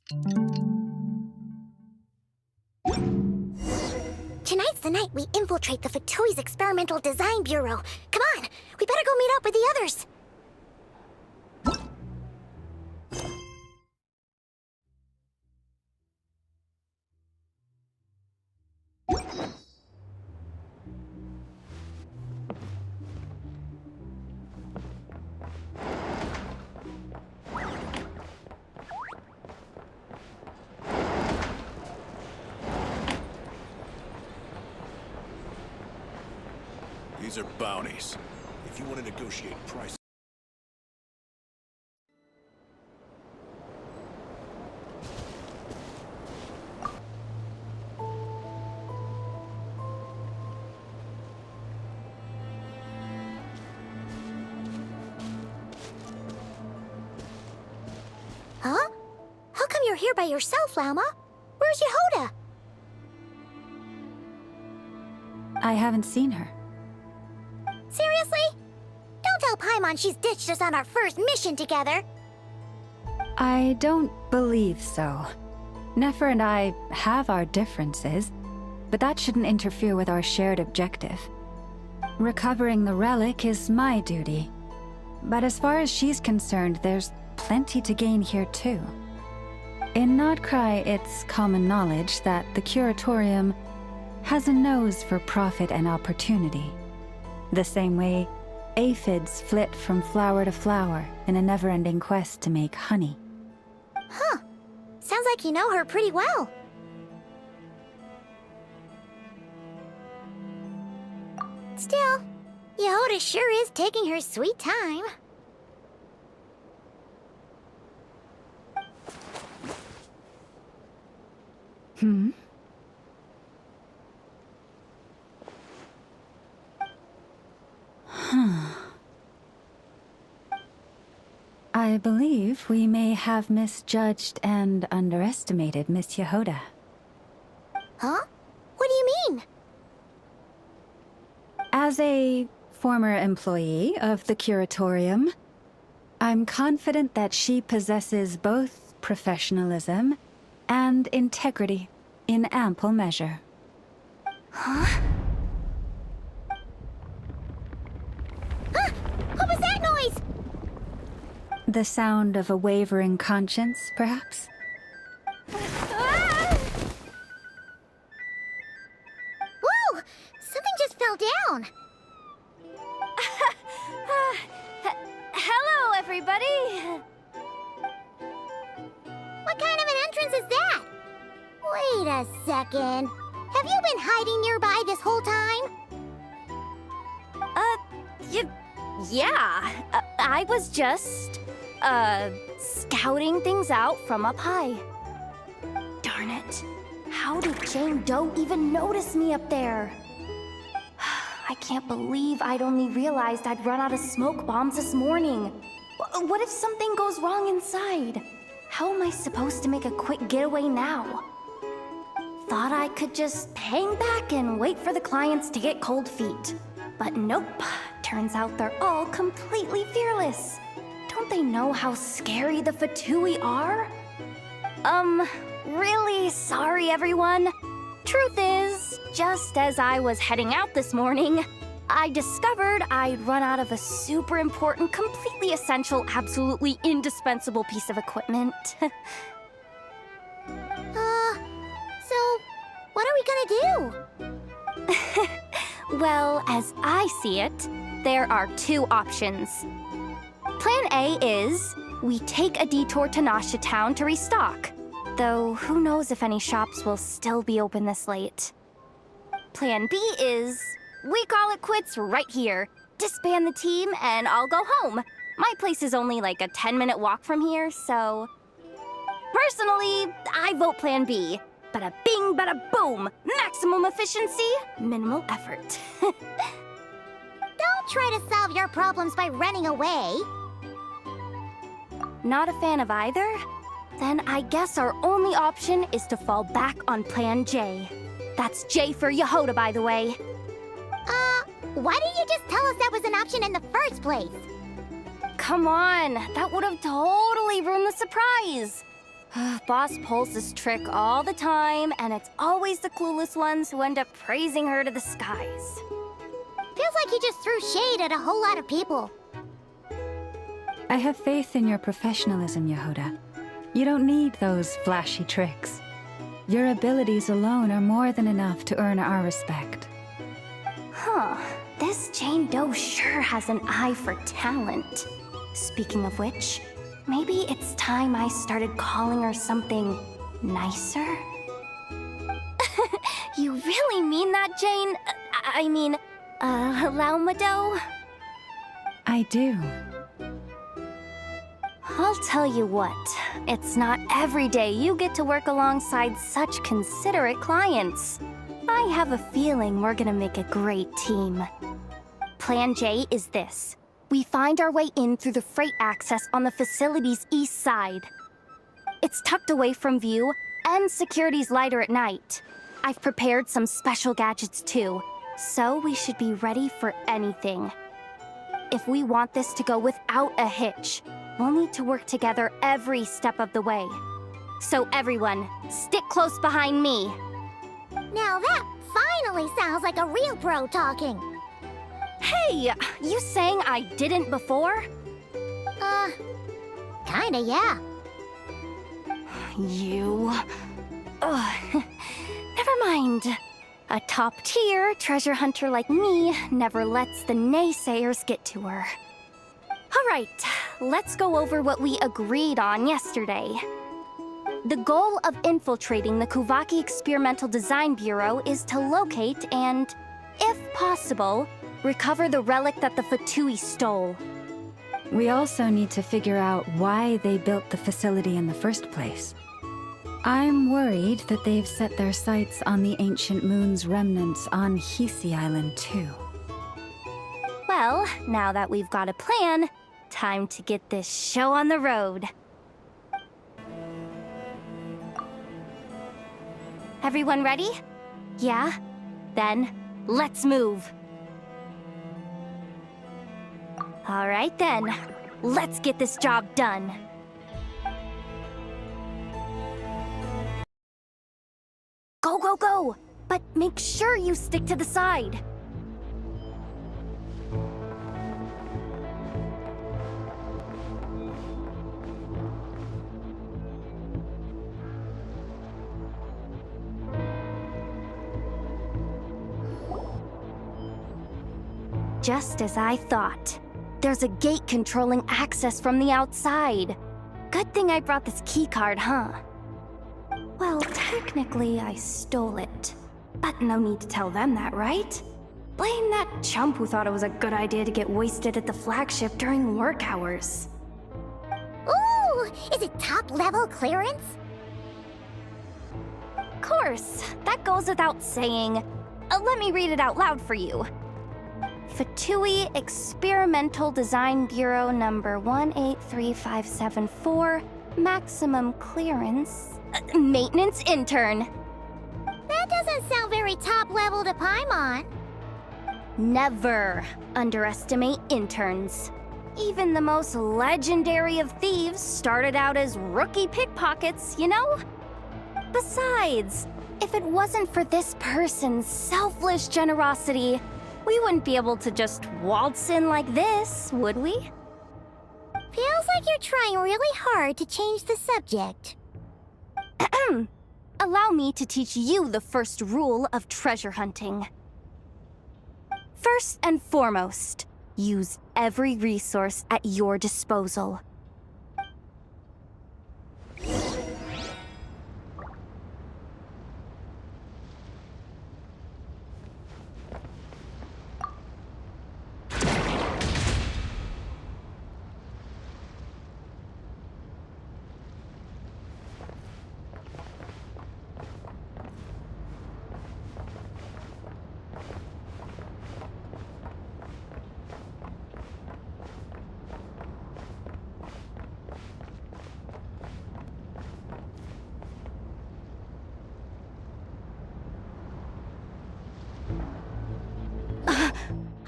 Tonight's the night we infiltrate the Fatui's Experimental Design Bureau. Come on, we better go meet up with the others. These are bounties. If you want to negotiate price... Huh? How come you're here by yourself, Lauma? Where's Yehoda? I haven't seen her. Seriously? Don't tell Paimon she's ditched us on our first mission together. I don't believe so. Nefer and I have our differences, but that shouldn't interfere with our shared objective. Recovering the relic is my duty. But as far as she's concerned, there's plenty to gain here too. In Nod-krai, it's common knowledge that the Curatorium has a nose for profit and opportunity. The same way aphids flit from flower to flower in a never-ending quest to make honey. Huh. Sounds like you know her pretty well. Still, Yehoda sure is taking her sweet time. Hmm? I believe we may have misjudged and underestimated Miss Yehoda. Huh? What do you mean? As a former employee of the Curatorium, I'm confident that she possesses both professionalism and integrity in ample measure. Huh? Huh? What was that noise? The sound of a wavering conscience, perhaps? Ah! Whoa! Something just fell down. Hello, everybody! What kind of an entrance is that? Wait a second. Have you been hiding nearby this whole time? Yeah. I was just, scouting things out from up high. Darn it. How did Jane Doe even notice me up there? I can't believe I'd only realized I'd run out of smoke bombs this morning. What if something goes wrong inside? How am I supposed to make a quick getaway now? Thought I could just hang back and wait for the clients to get cold feet. But nope. Turns out they're all completely fearless. Don't they know how scary the Fatui are? Really sorry, everyone. Truth is, just as I was heading out this morning, I discovered I'd run out of a super important, completely essential, absolutely indispensable piece of equipment. So, what are we gonna do? Well, as I see it, there are two options. Plan A is, we take a detour to Nasha Town to restock. Though, who knows if any shops will still be open this late. Plan B is, we call it quits right here. Disband the team and I'll go home. My place is only like a 10-minute walk from here, so... Personally, I vote Plan B. Bada bing, bada boom! Maximum efficiency, minimal effort. Don't try to solve your problems by running away. Not a fan of either? Then I guess our only option is to fall back on Plan J. That's J for Yehoda, by the way. Why didn't you just tell us that was an option in the first place? Come on, that would have totally ruined the surprise. Boss pulls this trick all the time, and it's always the clueless ones who end up praising her to the skies. Feels like he just threw shade at a whole lot of people. I have faith in your professionalism, Yehuda. You don't need those flashy tricks. Your abilities alone are more than enough to earn our respect. Huh. This Jane Doe sure has an eye for talent. Speaking of which, maybe it's time I started calling her something nicer? You really mean that, Jane? Laumado? I do. I'll tell you what, it's not every day you get to work alongside such considerate clients. I have a feeling we're gonna make a great team. Plan J is this. We find our way in through the freight access on the facility's east side. It's tucked away from view, and security's lighter at night. I've prepared some special gadgets too, so we should be ready for anything. If we want this to go without a hitch, we'll need to work together every step of the way. So everyone, stick close behind me. Now that finally sounds like a real pro talking. Hey, you saying I didn't before? Kinda, yeah. You... Ugh. Never mind. A top-tier treasure hunter like me never lets the naysayers get to her. All right, let's go over what we agreed on yesterday. The goal of infiltrating the Kuvaki Experimental Design Bureau is to locate and, if possible, recover the relic that the Fatui stole. We also need to figure out why they built the facility in the first place. I'm worried that they've set their sights on the Ancient Moon's remnants on Hisi Island too. Well, now that we've got a plan, time to get this show on the road. Everyone ready? Yeah? Then, let's move. All right then, let's get this job done. Go, go, go! But make sure you stick to the side. Just as I thought. There's a gate controlling access from the outside. Good thing I brought this keycard, huh? Well, technically I stole it. But no need to tell them that, right? Blame that chump who thought it was a good idea to get wasted at the flagship during work hours. Ooh! Is it top-level clearance? Of course, that goes without saying. Let me read it out loud for you. Fatui Experimental Design Bureau number 183574, maximum clearance, maintenance intern. That doesn't sound very top-level to Paimon. Never underestimate interns. Even the most legendary of thieves started out as rookie pickpockets, you know? Besides, if it wasn't for this person's selfless generosity, we wouldn't be able to just waltz in like this, would we? Feels like you're trying really hard to change the subject. Allow me to teach you the first rule of treasure hunting. First and foremost, use every resource at your disposal.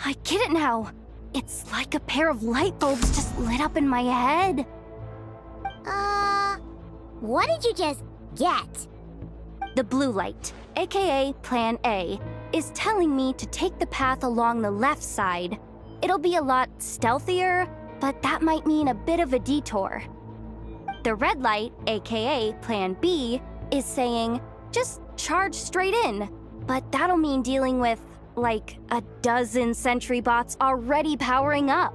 I get it now. It's like a pair of light bulbs just lit up in my head. What did you just get? The blue light, aka Plan A, is telling me to take the path along the left side. It'll be a lot stealthier, but that might mean a bit of a detour. The red light, aka Plan B, is saying, just charge straight in. But that'll mean dealing with, like, a dozen sentry bots already powering up.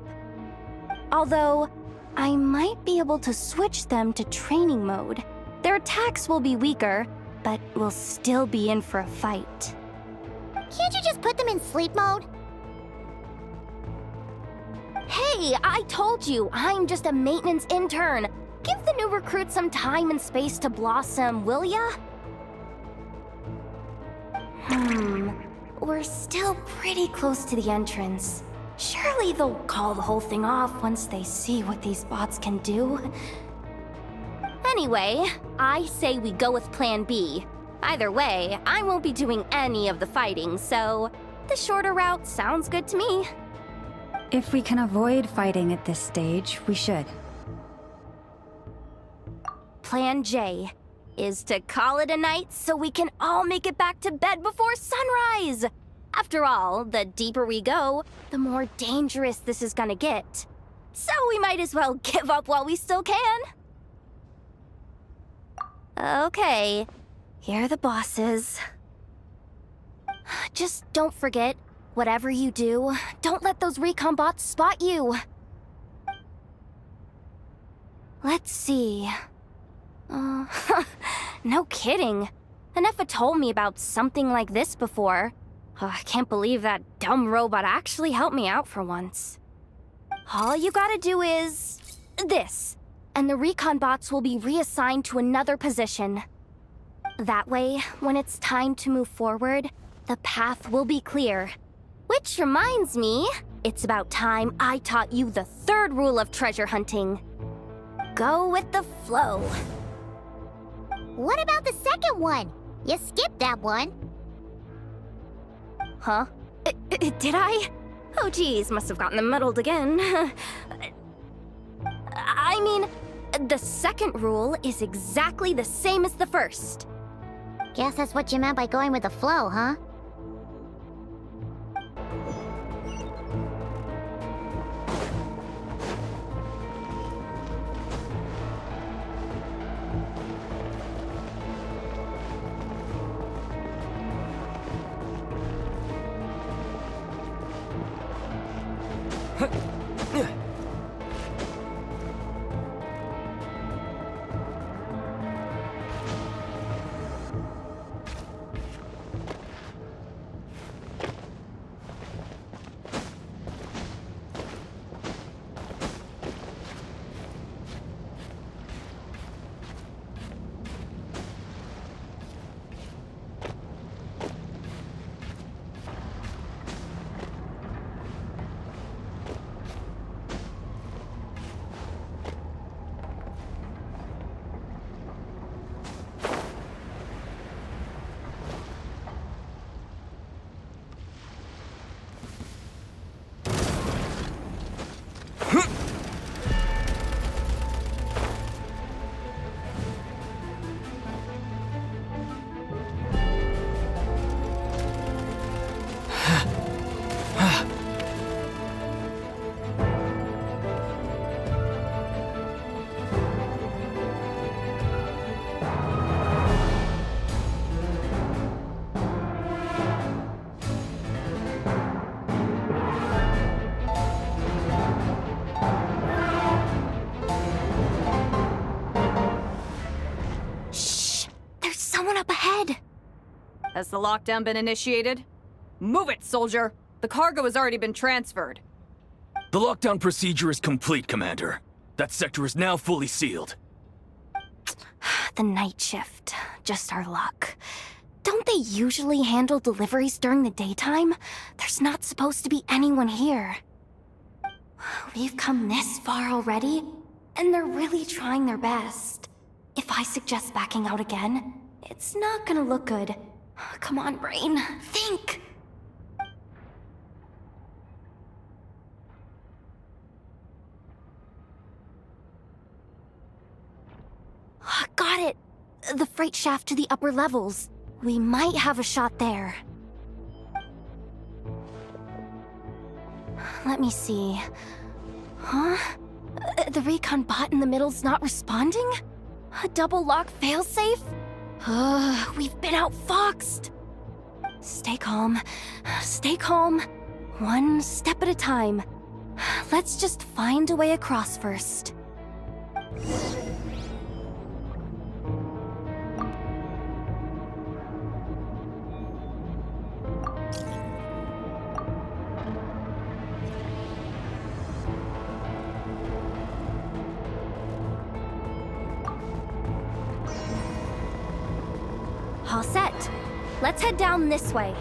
Although, I might be able to switch them to training mode. Their attacks will be weaker, but we'll still be in for a fight. Can't you just put them in sleep mode? Hey, I told you, I'm just a maintenance intern. Give the new recruits some time and space to blossom, will ya? We're still pretty close to the entrance. Surely they'll call the whole thing off once they see what these bots can do. Anyway, I say we go with Plan B. Either way, I won't be doing any of the fighting, so the shorter route sounds good to me. If we can avoid fighting at this stage, we should. Plan J is to call it a night so we can all make it back to bed before sunrise. After all, the deeper we go, the more dangerous this is gonna get. So we might as well give up while we still can. Okay, here are the bosses. Just don't forget, whatever you do, don't let those recon bots spot you. Let's see. No kidding. Anefa told me about something like this before. I can't believe that dumb robot actually helped me out for once. All you gotta do is this, and the recon bots will be reassigned to another position. That way, when it's time to move forward, the path will be clear. Which reminds me, it's about time I taught you the third rule of treasure hunting. Go with the flow. What about the second one? You skipped that one. Huh? Did I? Oh geez, must have gotten them muddled again. I mean, the second rule is exactly the same as the first. Guess that's what you meant by going with the flow, huh? Has the lockdown been initiated? Move it, soldier! The cargo has already been transferred. The lockdown procedure is complete, Commander. That sector is now fully sealed. The night shift. Just our luck. Don't they usually handle deliveries during the daytime? There's not supposed to be anyone here. We've come this far already, and they're really trying their best. If I suggest backing out again, it's not gonna look good. Come on, brain. Think! Got it! The freight shaft to the upper levels. We might have a shot there. Let me see. Huh? The recon bot in the middle's not responding? A double lock failsafe? We've been outfoxed! Stay calm. Stay calm. One step at a time. Let's just find a way across first. All set. Let's head down this way.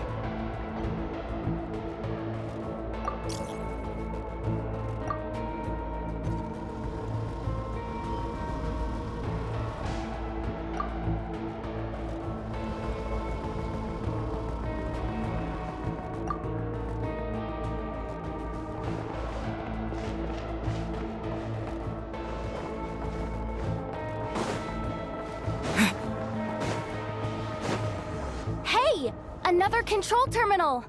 Another control terminal!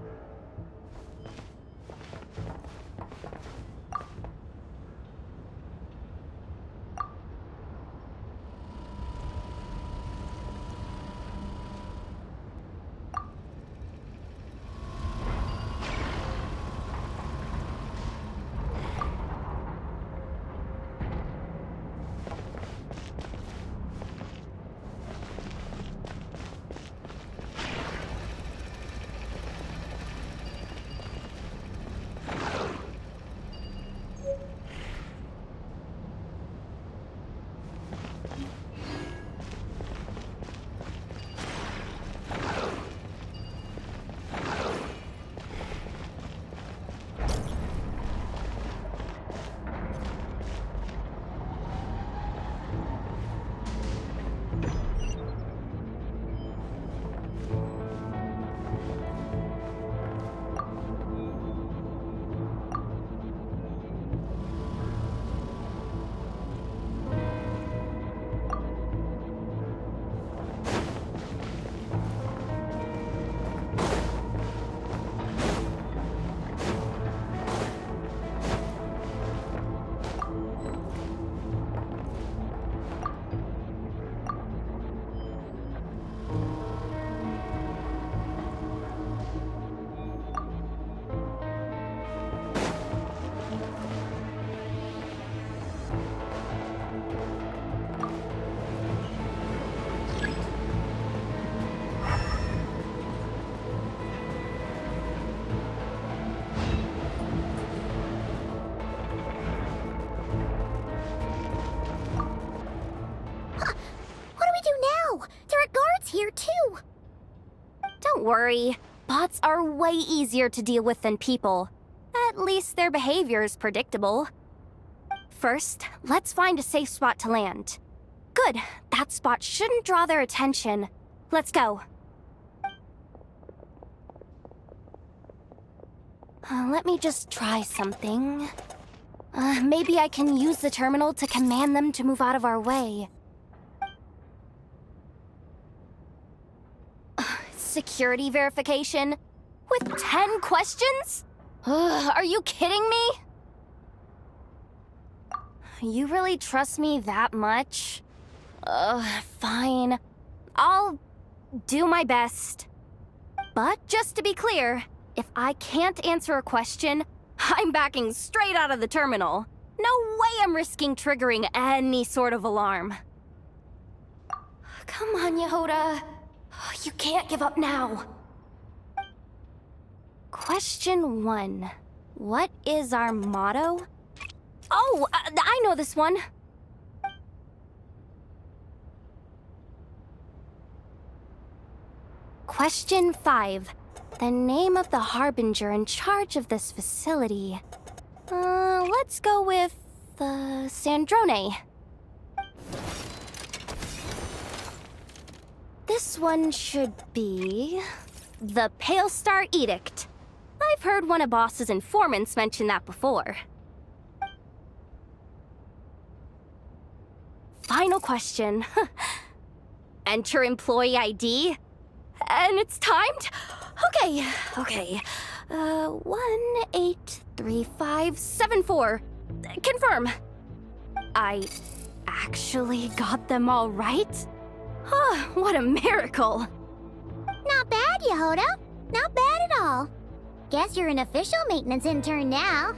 Here too. Don't worry. Bots are way easier to deal with than people. At least their behavior is predictable. First, let's find a safe spot to land. Good. That spot shouldn't draw their attention. Let's go. Let me just try something. Maybe I can use the terminal to command them to move out of our way. Security verification? With 10 questions? Are you kidding me? You really trust me that much? Fine. I'll do my best. But just to be clear, if I can't answer a question, I'm backing straight out of the terminal. No way I'm risking triggering any sort of alarm. Come on, Yehoda. You can't give up now. Question 1. What is our motto? Oh, I know this one. Question 5. The name of the harbinger in charge of this facility. Let's go with, Sandrone. This one should be... the Pale Star Edict. I've heard one of Boss's informants mention that before. final question. Enter employee ID. And it's timed? Okay. 183574. Confirm. I actually got them all right? What a miracle. Not bad, Yehoda. Not bad at all. Guess you're an official maintenance intern now.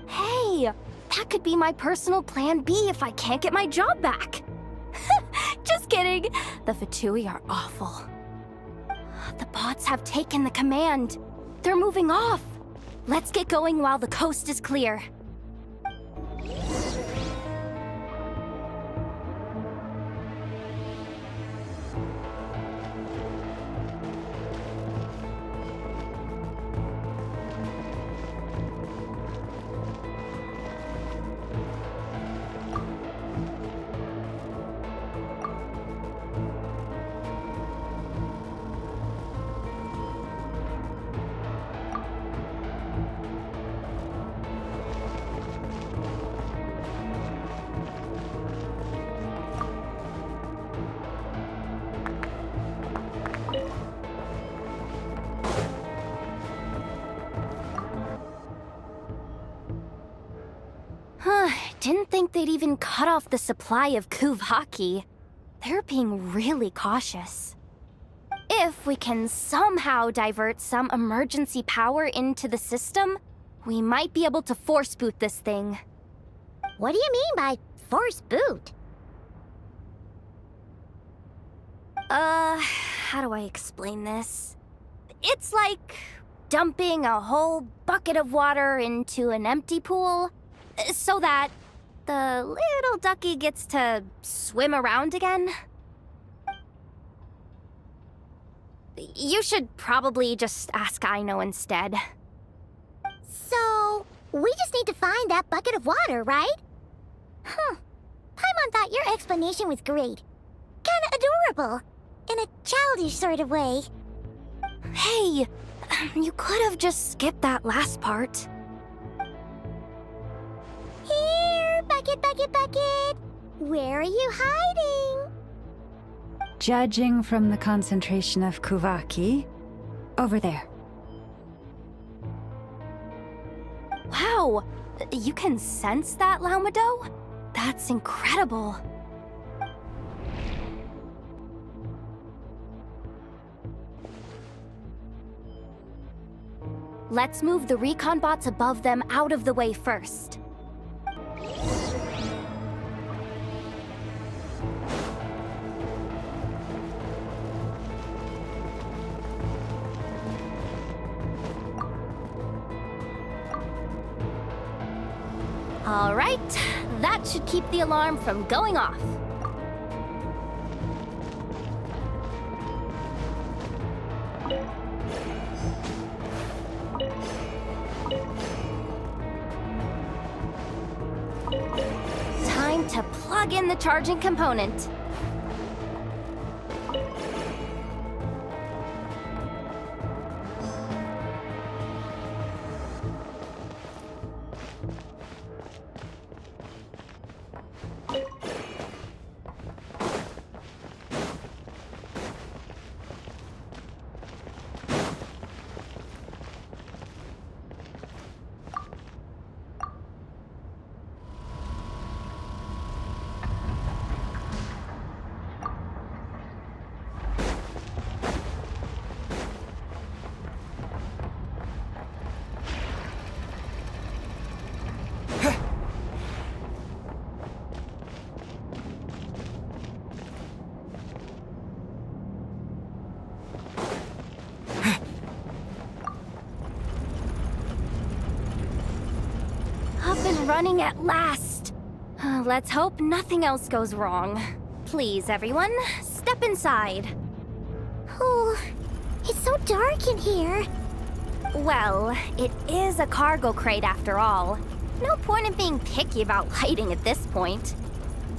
Hey, that could be my personal plan B if I can't get my job back. Just kidding. The Fatui are awful. The bots have taken the command. They're moving off. Let's get going while the coast is clear. Didn't think they'd even cut off the supply of Kuvaki. They're being really cautious. If we can somehow divert some emergency power into the system, we might be able to force boot this thing. What do you mean by force boot? How do I explain this? It's like dumping a whole bucket of water into an empty pool, so that the little ducky gets to swim around again. You should probably just ask Aino instead. So, we just need to find that bucket of water, right? Paimon thought your explanation was great. Kinda adorable. In a childish sort of way. Hey, you could have just skipped that last part. Here, bucket, bucket, bucket. Where are you hiding? Judging from the concentration of Kuvaki, over there. Wow, you can sense that, Laumado? That's incredible. Let's move the recon bots above them out of the way first. All right, that should keep the alarm from going off. Time to plug in the charging component. Running at last. Let's hope nothing else goes wrong. Please, everyone, step inside. Oh, it's so dark in here. Well, it is a cargo crate after all. No point in being picky about lighting at this point.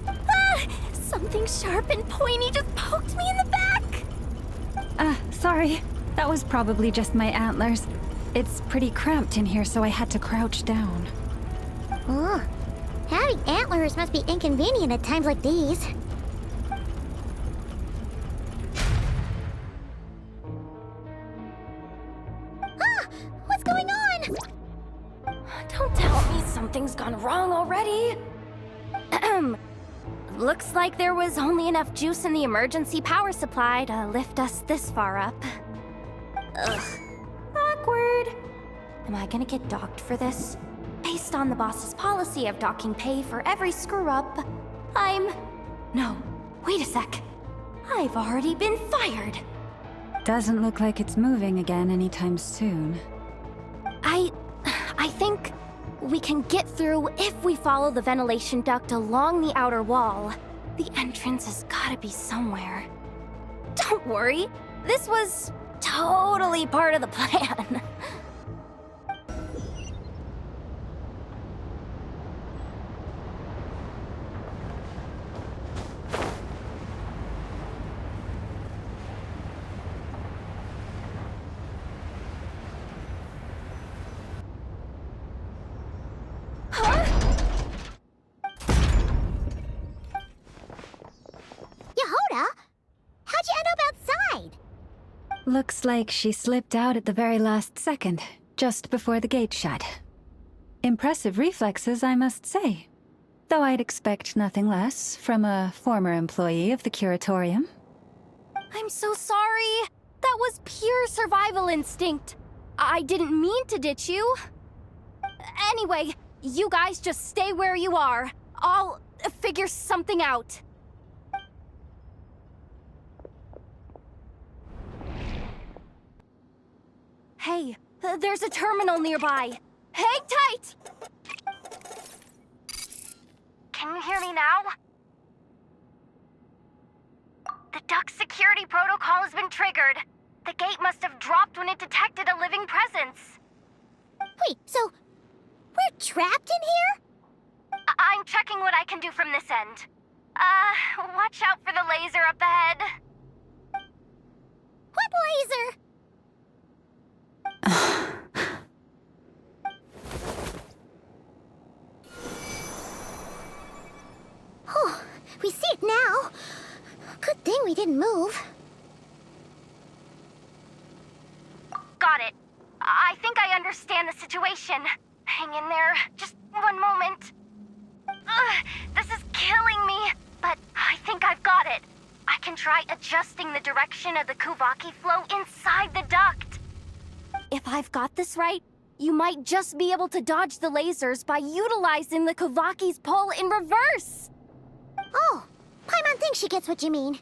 Ah! Something sharp and pointy just poked me in the back! Sorry. That was probably just my antlers. It's pretty cramped in here, so I had to crouch down. Oh, Having antlers must be inconvenient at times like these. Ah! What's going on? Don't tell me something's gone wrong already. Looks like there was only enough juice in the emergency power supply to lift us this far up. Ugh. Awkward. Am I gonna get docked for this? Based on the boss's policy of docking pay for every screw-up, No, wait a sec. I've already been fired. Doesn't look like it's moving again anytime soon. I think we can get through if we follow the ventilation duct along the outer wall. The entrance has gotta be somewhere. Don't worry, this was totally part of the plan. Yehoda? How'd you end up outside? Looks like she slipped out at the very last second, just before the gate shut. Impressive reflexes, I must say. Though I'd expect nothing less from a former employee of the Curatorium. I'm so sorry. That was pure survival instinct. I didn't mean to ditch you. Anyway, you guys just stay where you are. I'll figure something out. Hey, there's a terminal nearby. Hang tight! Can you hear me now? The duck security protocol has been triggered. The gate must have dropped when it detected a living presence. Wait, so we're trapped in here? I'm checking what I can do from this end. Watch out for the laser up ahead. What laser? Oh, we see it now. Good thing we didn't move. Got it. I think I understand the situation. Hang in there. Just one moment. This is killing me, but I think I've got it. I can try adjusting the direction of the Kuvaki flow inside the duct. If I've got this right, you might just be able to dodge the lasers by utilizing the Kuvaki's pull in reverse. Oh, Paimon thinks she gets what you mean.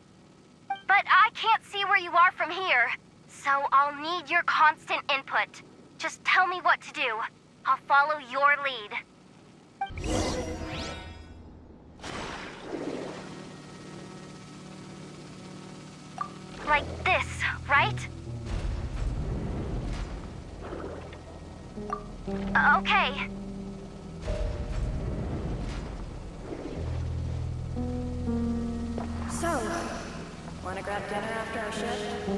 But I can't see where you are from here, so I'll need your constant input. Just tell me what to do. I'll follow your lead. Like this, right? Okay. So, wanna grab dinner after our shift?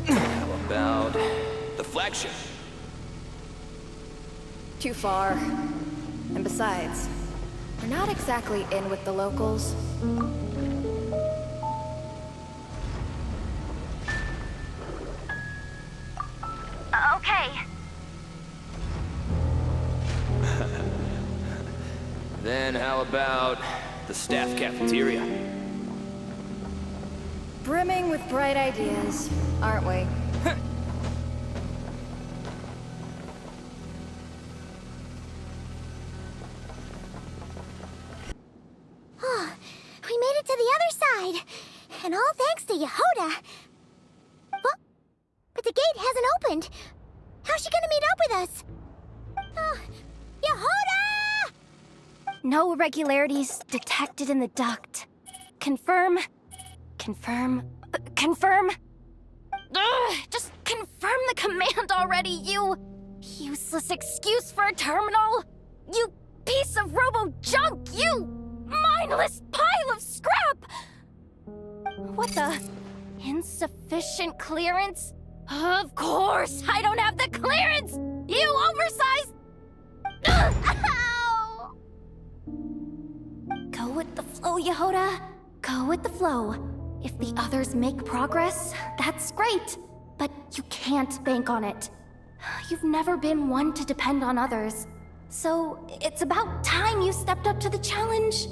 How about the flagship? Too far. And besides, we're not exactly in with the locals. Okay. Then how about the staff cafeteria? Brimming with bright ideas, aren't we? Oh, we made it to the other side. And all thanks to Yehoda. But the gate hasn't opened. How's she gonna meet up with us? Oh, Yehoda! No irregularities detected in the duct. Confirm. Confirm. Confirm. Ugh, just confirm the command already, you useless excuse for a terminal. You piece of robo-junk, you mindless pile of scrap! What the? Insufficient clearance? Of course, I don't have the clearance! You oversized... Ow! Go with the flow, Yehoda. Go with the flow. If the others make progress, that's great. But you can't bank on it. You've never been one to depend on others. So it's about time you stepped up to the challenge.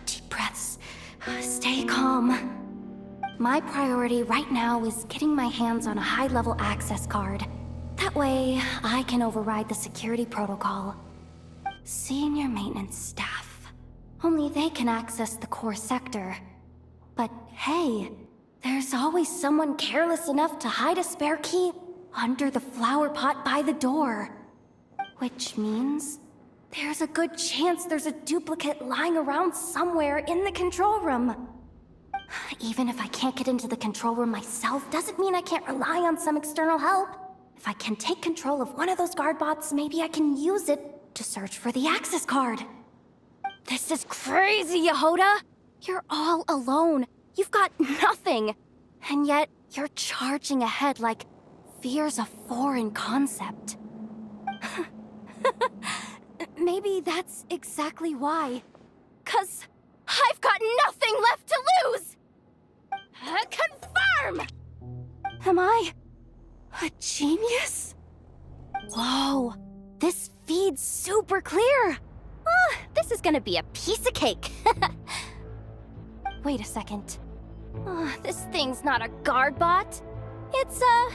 Deep breaths. Stay calm. My priority right now is getting my hands on a high-level access card. That way, I can override the security protocol. Senior maintenance staff. Only they can access the core sector. But hey, there's always someone careless enough to hide a spare key under the flower pot by the door. Which means there's a good chance there's a duplicate lying around somewhere in the control room. Even if I can't get into the control room myself, doesn't mean I can't rely on some external help. If I can take control of one of those guard bots, maybe I can use it to search for the access card. This is crazy, Yehoda! You're all alone. You've got nothing. And yet, you're charging ahead like fear's a foreign concept. Maybe that's exactly why. 'Cause I've got nothing left to lose! Confirm! Am I a genius? Whoa, this feed's super clear. This is gonna be a piece of cake. Wait a second. This thing's not a guard bot. It's a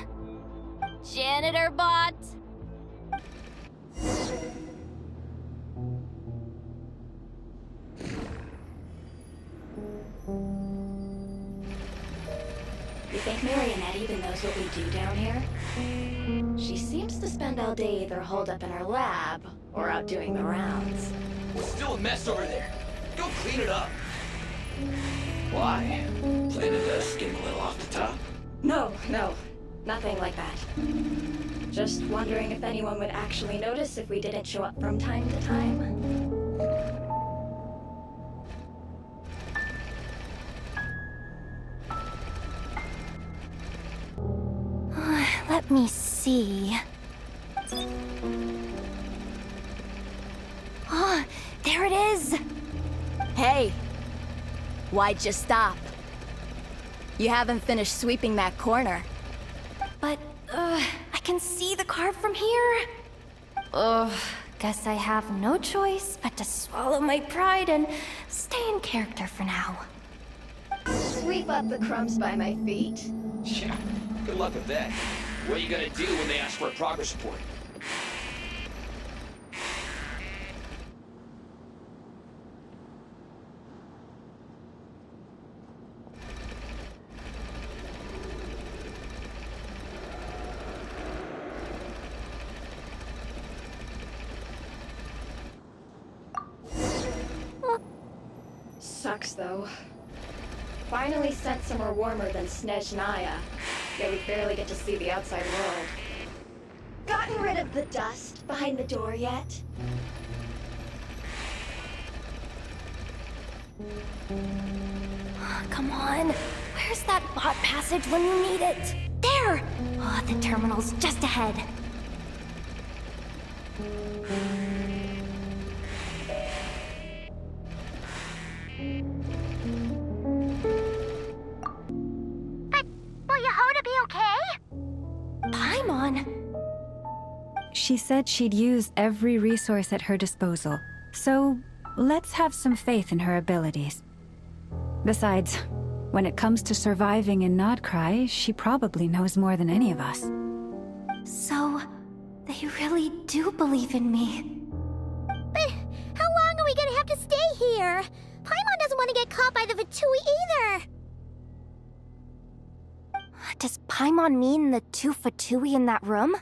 janitor bot. You think Marionette even knows what we do down here? She seems to spend all day either holed up in her lab or out doing the rounds. It's still a mess over there. Go clean it up. Why? Planning to skim a little off the top? No, nothing like that. Just wondering if anyone would actually notice if we didn't show up from time to time. Let me see. There it is! Hey! Why'd you stop? You haven't finished sweeping that corner. But, I can see the card from here. Guess I have no choice but to swallow my pride and stay in character for now. Sweep up the crumbs by my feet. Yeah, good luck with that. What are you gonna do when they ask for a progress report? Sucks, though. Finally sent somewhere warmer than Snezhnaya. Yet we barely get to see the outside world. Gotten rid of the dust behind the door yet? Come on. Where's that bot passage when you need it? There! The terminal's just ahead. Will Yehoda be okay? Paimon? She said she'd use every resource at her disposal, so let's have some faith in her abilities. Besides, when it comes to surviving in Nod-krai, she probably knows more than any of us. So, they really do believe in me. But how long are we gonna have to stay here? Paimon doesn't want to get caught by the Fatui either. Does Paimon mean the two Fatui in that room?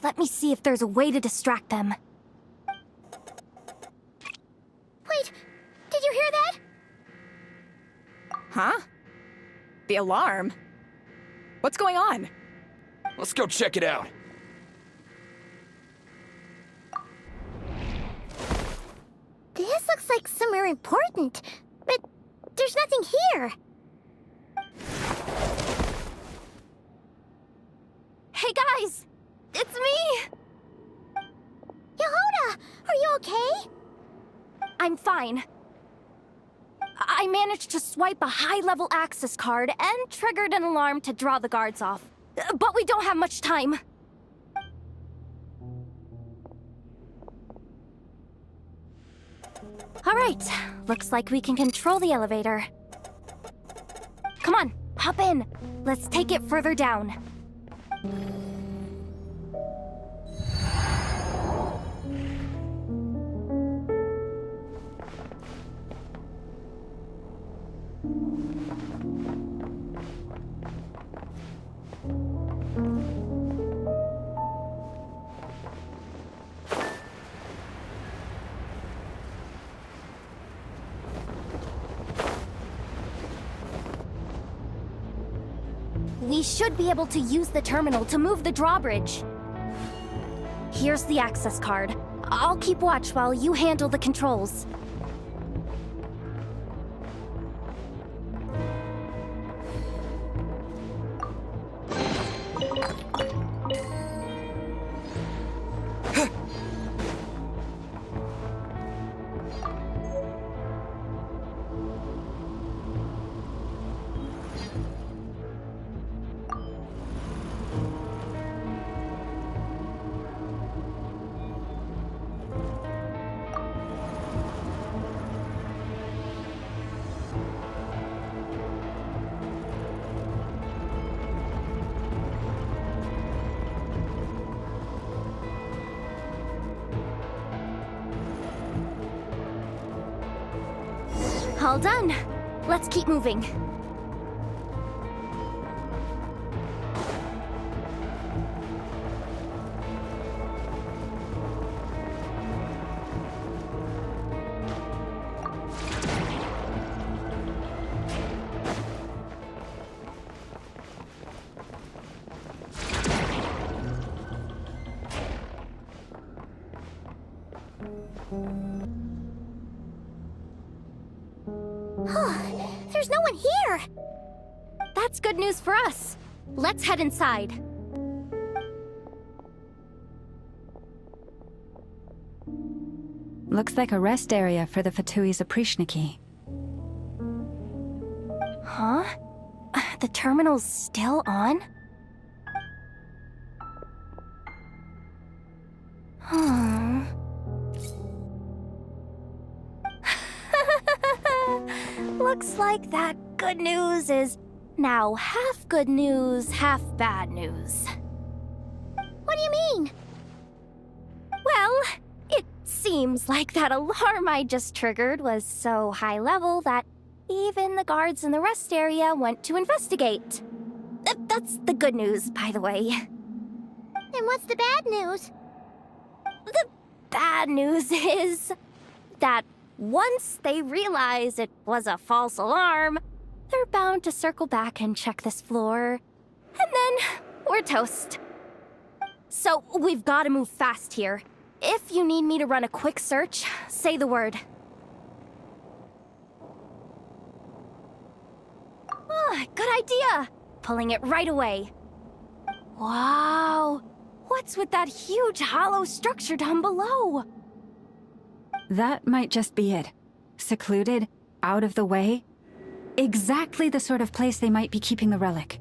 Let me see if there's a way to distract them. Wait, did you hear that? Huh? The alarm? What's going on? Let's go check it out. This looks like somewhere important, but there's nothing here. Hey guys! it's me! Yehuda, are you okay? I'm fine. I managed to swipe a high-level access card and triggered an alarm to draw the guards off. But we don't have much time. Alright, looks like we can control the elevator. Come on, hop in. Let's take it further down. We should be able to use the terminal to move the drawbridge. Here's the access card. I'll keep watch while you handle the controls. All done. Let's keep moving. There's no one here! That's good news for us. Let's head inside. Looks like a rest area for the Fatui's Oprishniki. Huh? The terminal's still on? Hmm. Looks like that good news is now half good news, half bad news. What do you mean? Well, it seems like that alarm I just triggered was so high level that even the guards in the rest area went to investigate. That's the good news, by the way. And what's the bad news? The bad news is that once they realize it was a false alarm, they're bound to circle back and check this floor. And then we're toast. So we've got to move fast here. If you need me to run a quick search, say the word. Good idea! Pulling it right away. Wow! What's with that huge hollow structure down below? That might just be it. Secluded, out of the way. Exactly the sort of place they might be keeping the relic.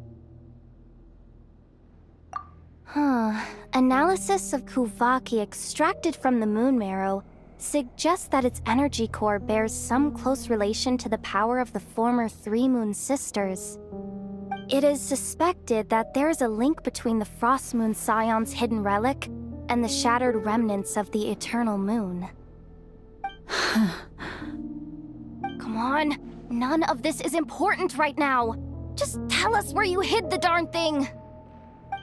Analysis of Kuvaki extracted from the moon marrow suggests that its energy core bears some close relation to the power of the former Three Moon Sisters. It is suspected that there is a link between the Frost Moon Scion's hidden relic and the shattered remnants of the Eternal Moon. Come on, none of this is important right now. Just tell us where you hid the darn thing.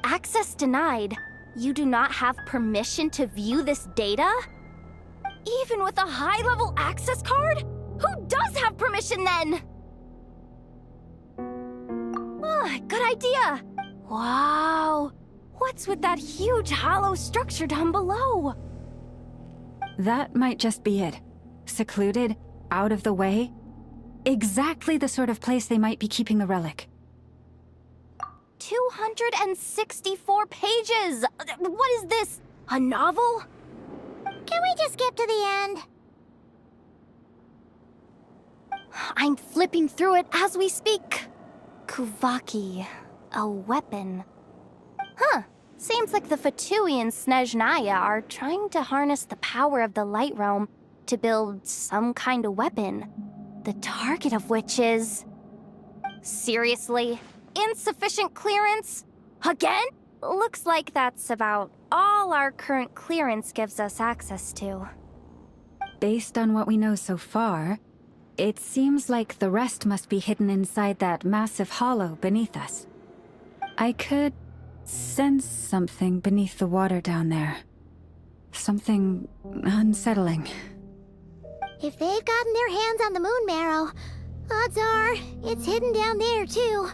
Access denied. You do not have permission to view this data? Even with a high-level access card? Who does have permission then? Good idea. Wow. What's with that huge hollow structure down below? That might just be it. Secluded, out of the way. Exactly the sort of place they might be keeping the relic. 264 pages! What is this? A novel? Can we just skip to the end? I'm flipping through it as we speak. Kuvaki, a weapon. Huh. Seems like the Fatui and Snezhnaya are trying to harness the power of the Light Realm to build some kind of weapon. The target of which is... Seriously? Insufficient clearance? Again? Looks like that's about all our current clearance gives us access to. Based on what we know so far, it seems like the rest must be hidden inside that massive hollow beneath us. I could sense something beneath the water down there. Something unsettling. If they've gotten their hands on the moon marrow, odds are it's hidden down there too.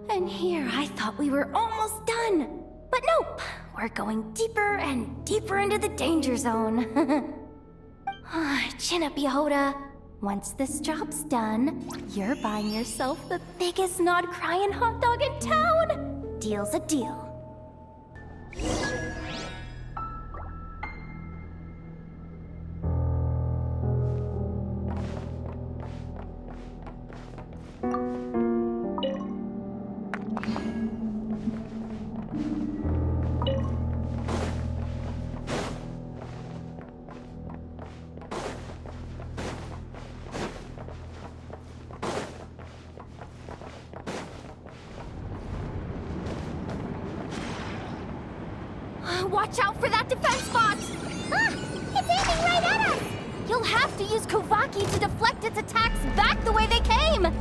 And here I thought we were almost done. But nope, we're going deeper and deeper into the danger zone. Chin up, Yehoda. Once this job's done, you're buying yourself the biggest Nod-krai hot dog in town. Deal's a deal. Watch out for that defense bot! Ah! It's aiming right at us! You'll have to use Kuvaki to deflect its attacks back the way they came!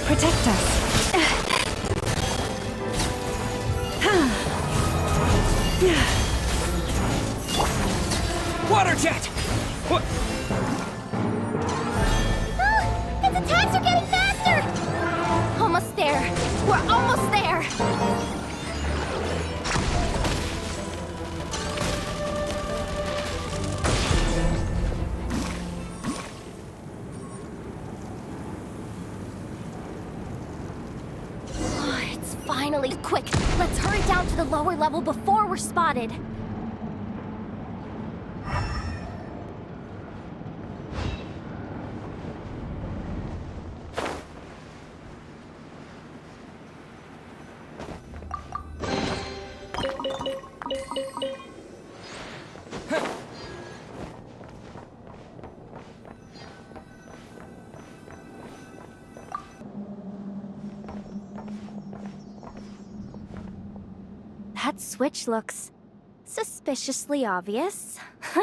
Protect us. Water jet! What? Oh, its attacks are getting faster! Almost there. We're almost there. Finally, quick! Let's hurry down to the lower level before we're spotted. That switch looks suspiciously obvious.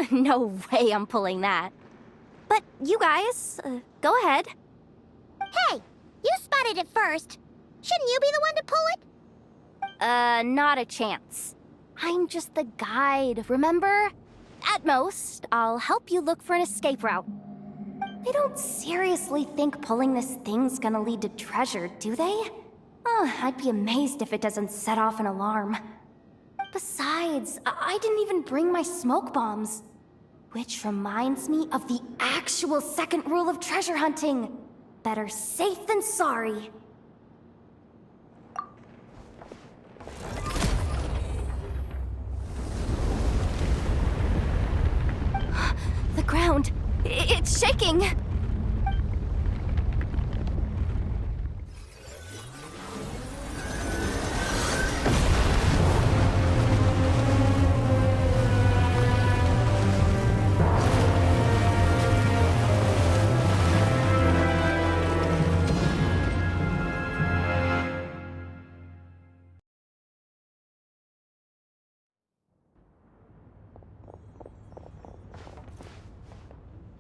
No way I'm pulling that. But you guys, go ahead. Hey, you spotted it first. Shouldn't you be the one to pull it? Not a chance. I'm just the guide, remember? At most, I'll help you look for an escape route. They don't seriously think pulling this thing's gonna lead to treasure, do they? Oh, I'd be amazed if it doesn't set off an alarm. Besides, I didn't even bring my smoke bombs. Which reminds me of the actual second rule of treasure hunting. Better safe than sorry. The ground, it's shaking.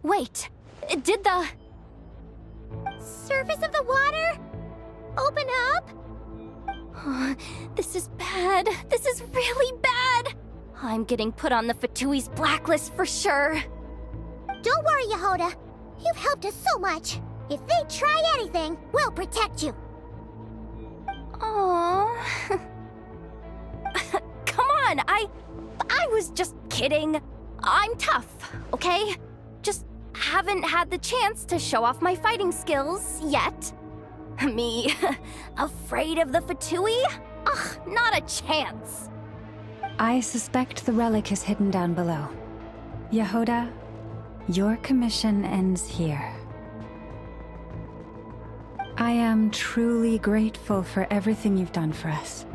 Wait, did the Surface of the water? Open up? This is bad. This is really bad. I'm getting put on the Fatui's blacklist for sure. Don't worry, Yehoda. You've helped us so much. If they try anything, we'll protect you. Aww. Come on, I was just kidding. I'm tough, okay? Just haven't had the chance to show off my fighting skills yet. Me, afraid of the Fatui? Ugh, not a chance. I suspect the relic is hidden down below. Yehoda, your commission ends here. I am truly grateful for everything you've done for us.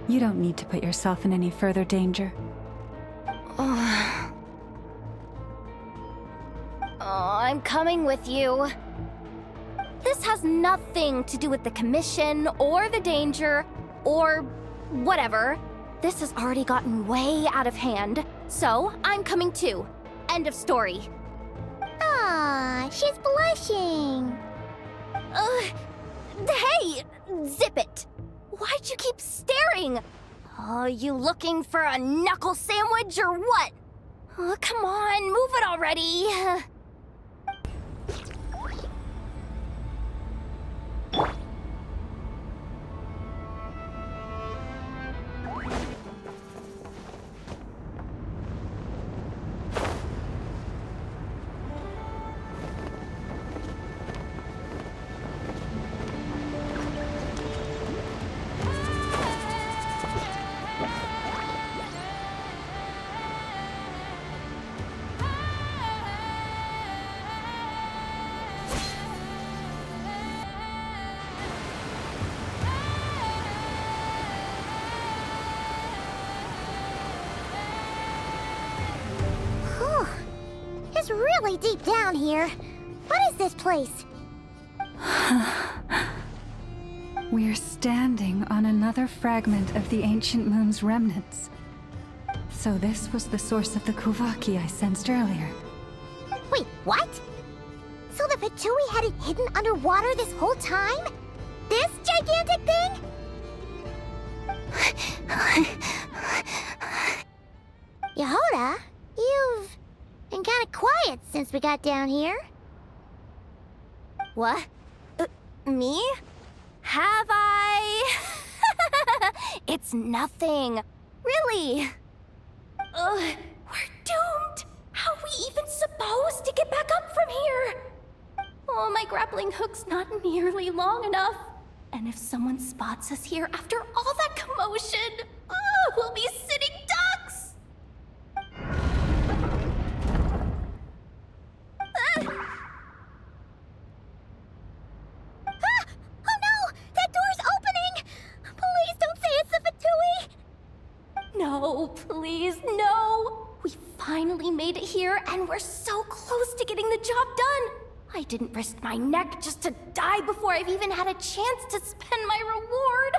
You don't need to put yourself in any further danger. Oh, I'm coming with you. This has nothing to do with the commission, or the danger, or whatever. This has already gotten way out of hand, so I'm coming too. End of story. Ah, she's blushing. Hey! Zip it! Why'd you keep staring? Oh, you looking for a knuckle sandwich or what? Oh, come on, move it already. It's really deep down here. What is this place? We're standing on another fragment of the ancient moon's remnants. So this was the source of the Kuvaki I sensed earlier. Wait, what? So the Fatui had it hidden underwater this whole time? This gigantic thing? Yehoda, you've been kind of quiet since we got down here. What? Me? Have I? It's nothing. Really. We're doomed. How are we even supposed to get back up from here? Oh, my grappling hook's not nearly long enough. And if someone spots us here after all that commotion, we'll be sitting ducks. Oh no! That door's opening! Please don't say it's the Fatui! No, please, no! We finally made it here, and we're so close to getting the job done! I didn't risk my neck just to die before I've even had a chance to spend my reward!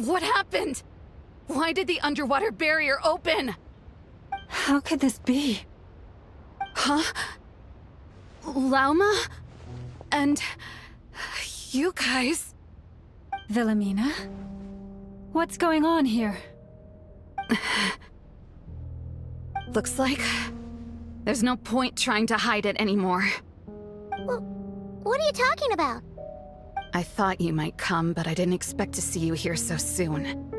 What happened? Why did the underwater barrier open? How could this be? Huh? Lauma? And... you guys... Wilhelmina? What's going on here? Looks like... there's no point trying to hide it anymore. Well, what are you talking about? I thought you might come, but I didn't expect to see you here so soon.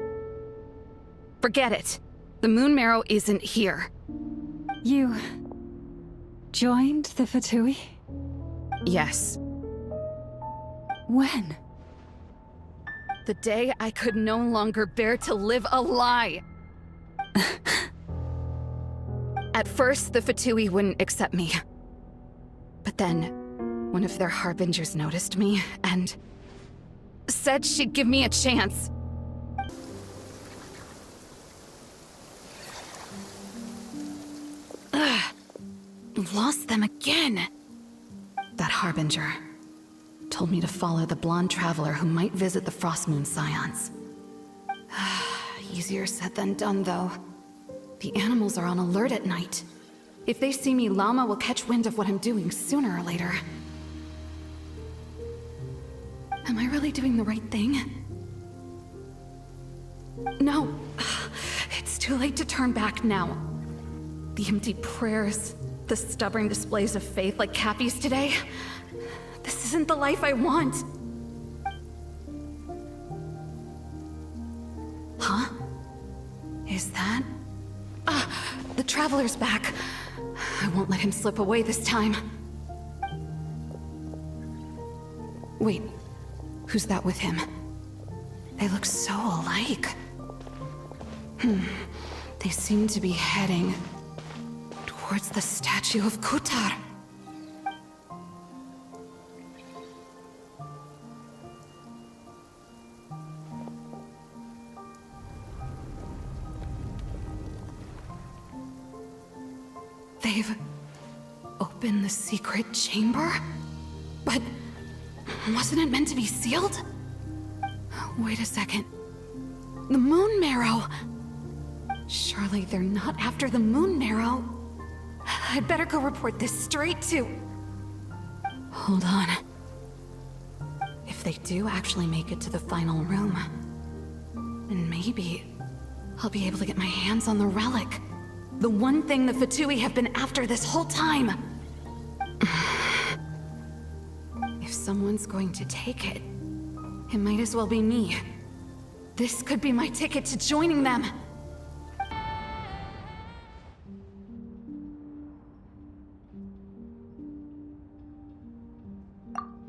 Forget it. The Moon Marrow isn't here. You... joined the Fatui? Yes. When? The day I could no longer bear to live a lie. At first, the Fatui wouldn't accept me. But then, one of their harbingers noticed me and said she'd give me a chance. Ugh. Lost them again. That harbinger told me to follow the blonde traveler who might visit the Frost Moon Scions. Easier said than done, though. The animals are on alert at night. If they see me, Llama will catch wind of what I'm doing sooner or later. Am I really doing the right thing? No. It's too late to turn back now. The empty prayers, the stubborn displays of faith like Cappy's today. This isn't the life I want. Huh? Is that... the Traveler's back. I won't let him slip away this time. Wait, who's that with him? They look so alike. They seem to be heading towards the statue of Kutar. They've opened the secret chamber? But wasn't it meant to be sealed? Wait a second. The Moon Marrow! Surely they're not after the Moon Marrow. I'd better go report this straight to... Hold on. If they do actually make it to the final room, then maybe I'll be able to get my hands on the relic. The one thing the Fatui have been after this whole time. If someone's going to take it, it might as well be me. This could be my ticket to joining them.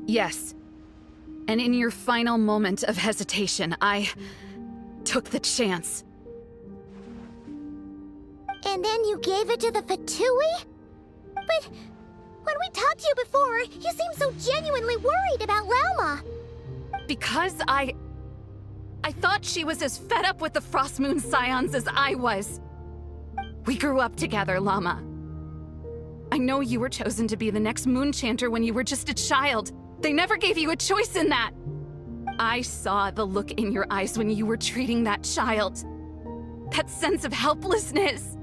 Yes. And in your final moment of hesitation, I took the chance. And then you gave it to the Fatui? But when we talked to you before, you seemed so genuinely worried about Lauma. Because I thought she was as fed up with the Frost Moon Scions as I was. We grew up together, Llama. I know you were chosen to be the next Moon Chanter when you were just a child. They never gave you a choice in that. I saw the look in your eyes when you were treating that child. That sense of helplessness.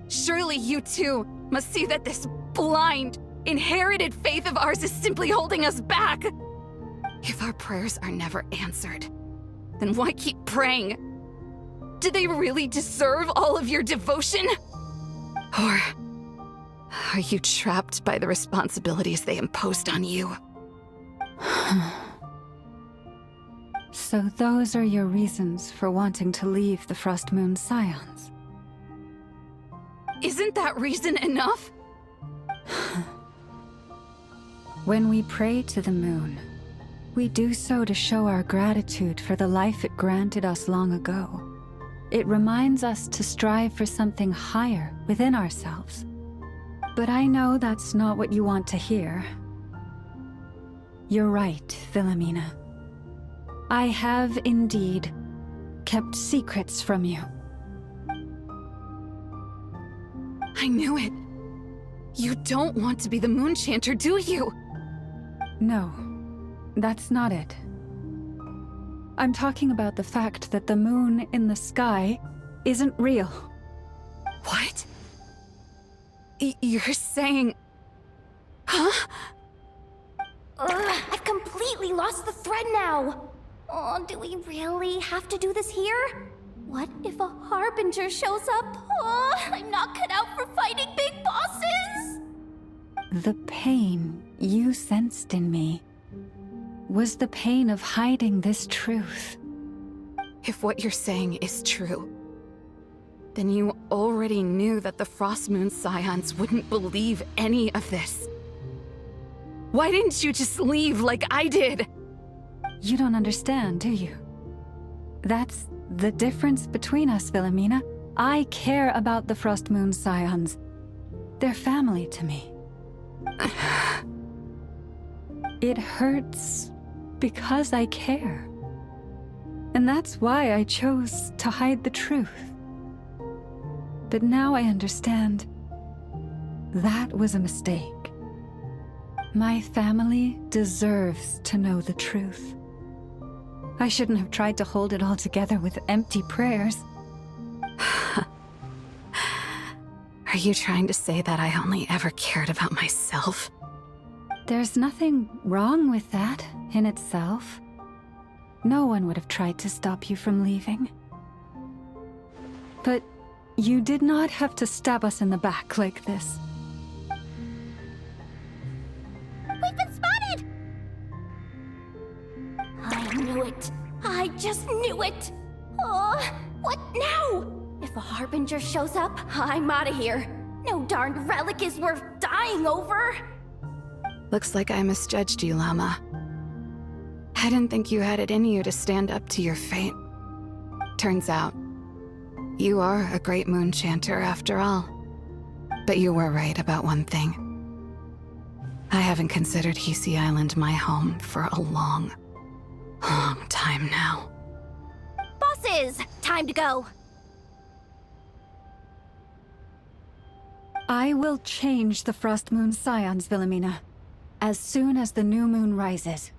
Surely you too must see that this blind, inherited faith of ours is simply holding us back. If our prayers are never answered, then why keep praying? Do they really deserve all of your devotion? Or are you trapped by the responsibilities they imposed on you? So those are your reasons for wanting to leave the Frost Moon Scions? Isn't that reason enough? When we pray to the moon, we do so to show our gratitude for the life it granted us long ago. It reminds us to strive for something higher within ourselves. But I know that's not what you want to hear. You're right, Wilhelmina. I have indeed kept secrets from you. I knew it. You don't want to be the Moon Chanter, do you? No, that's not it. I'm talking about the fact that the moon in the sky isn't real. What? You're saying... Huh? I've completely lost the thread now. Oh, do we really have to do this here? What if a harbinger shows up? Oh, I'm not cut out for fighting big bosses! The pain you sensed in me was the pain of hiding this truth. If what you're saying is true, then you already knew that the Frost Moon Scions wouldn't believe any of this. Why didn't you just leave like I did? You don't understand, do you? That's the difference between us, Wilhelmina. I care about the Frost Moon Scions. They're family to me. It hurts because I care. And that's why I chose to hide the truth. But now I understand that was a mistake. My family deserves to know the truth. I shouldn't have tried to hold it all together with empty prayers. Are you trying to say that I only ever cared about myself? There's nothing wrong with that in itself. No one would have tried to stop you from leaving. But you did not have to stab us in the back like this. We've been spotted! I knew it. I just knew it. Oh, what now? If a harbinger shows up, I'm out of here. No darned relic is worth dying over. Looks like I misjudged you, Llama. I didn't think you had it in you to stand up to your fate. Turns out, you are a great moon chanter after all. But you were right about one thing. I haven't considered Hisi Island my home for a long time now. Bosses, time to go. I will change the Frost Moon Scions, Wilhelmina, as soon as the new moon rises.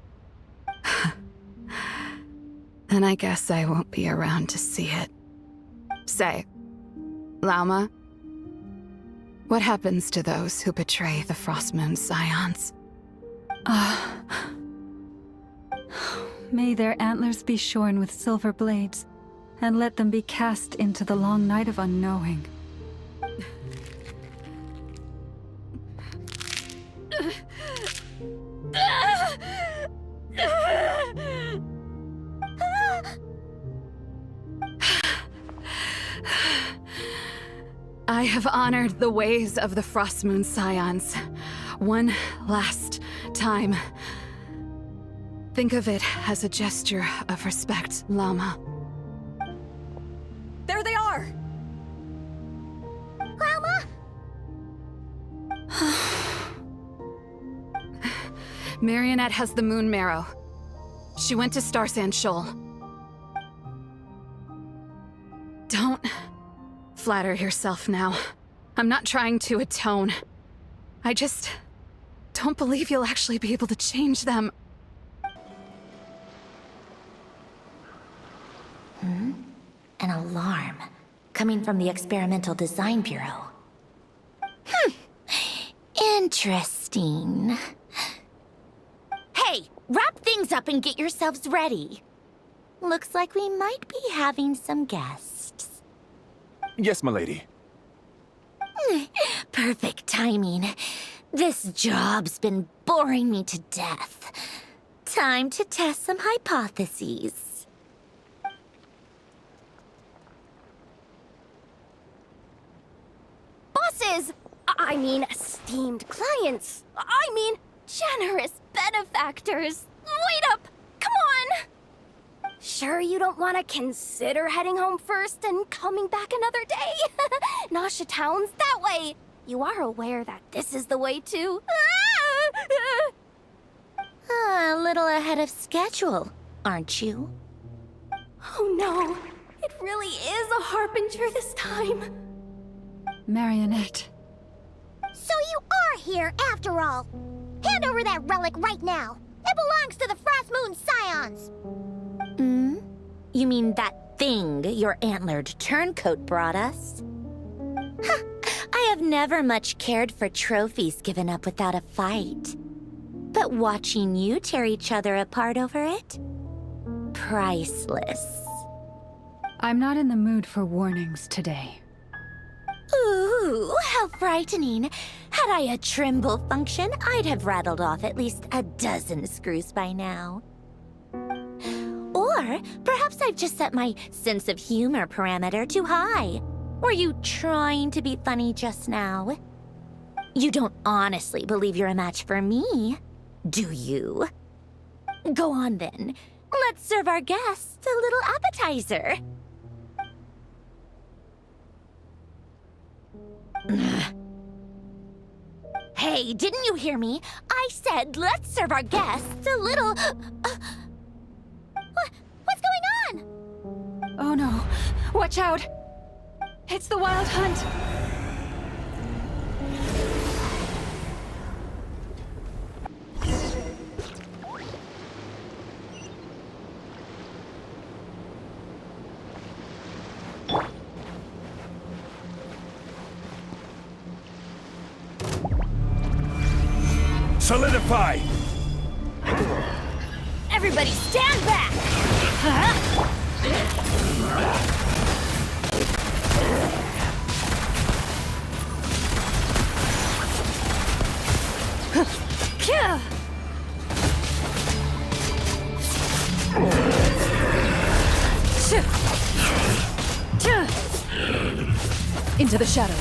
And I guess I won't be around to see it. Say, Llama, what happens to those who betray the Frost Moon Scions? May their antlers be shorn with silver blades, and let them be cast into the long night of unknowing. I have honored the ways of the Frost Moon Scions one last time. Think of it as a gesture of respect, Llama. There they are! Grandma? Marionette has the Moon Marrow. She went to Star Sand Shoal. Don't flatter yourself now. I'm not trying to atone. I just don't believe you'll actually be able to change them. An alarm coming from the Experimental Design Bureau. Interesting. Hey, wrap things up and get yourselves ready. Looks like we might be having some guests. Yes, milady. Perfect timing. This job's been boring me to death. Time to test some hypotheses. Bosses! I mean, esteemed clients. I mean, generous benefactors. Wait up! Come on! Sure you don't want to consider heading home first and coming back another day? Nasha Town's that way. You are aware that this is the way to... A little ahead of schedule, aren't you? Oh no, it really is a harbinger this time. Marionette. So you are here after all. Hand over that relic right now. It belongs to the Frost Moon Scions. Hmm? You mean that thing your antlered turncoat brought us? Huh, I have never much cared for trophies given up without a fight. But watching you tear each other apart over it? Priceless. I'm not in the mood for warnings today. Ooh, how frightening. Had I a Trimble function, I'd have rattled off at least a dozen screws by now. Or perhaps I've just set my sense of humor parameter too high. Were you trying to be funny just now? You don't honestly believe you're a match for me, do you? Go on then. Let's serve our guests a little appetizer. Hey, didn't you hear me? I said let's serve our guests a little... What's going on? Oh no, watch out! It's the Wild Hunt! Solidify! Everybody stand back! Into the shadows.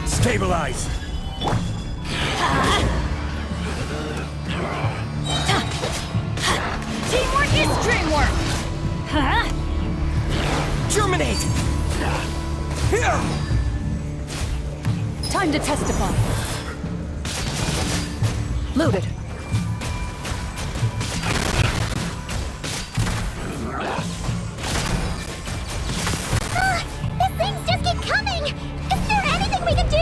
Stabilize! Teamwork is dreamwork! Germinate! Here! Time to testify. Loaded. These things just keep coming! Is there anything we can do?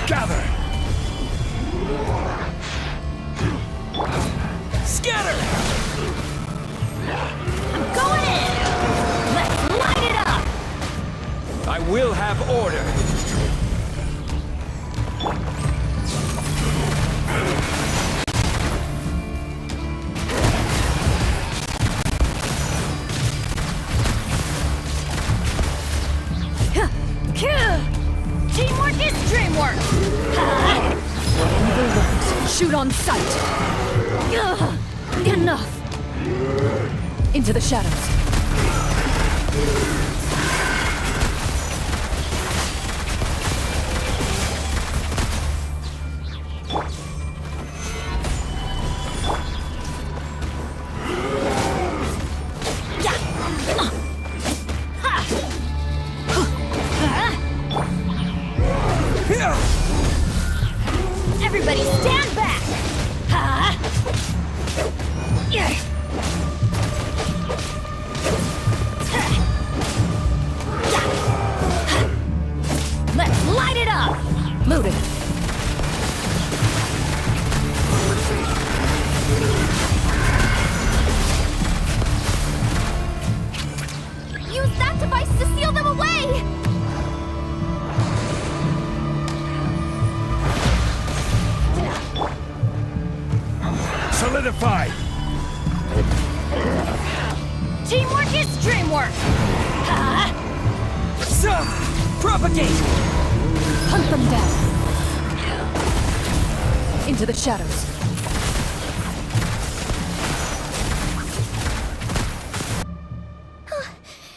Gather! Scatter! I'm going in! Let's light it up! I will have order. Teamwork is dreamwork! Whatever works. Shoot on sight. Enough. Into the shadows. Everybody stand back! Let's light it up! Loaded. Use that device to seal them away! Solidify! Teamwork is dreamwork! Propagate! Hunt them down. Into the shadows.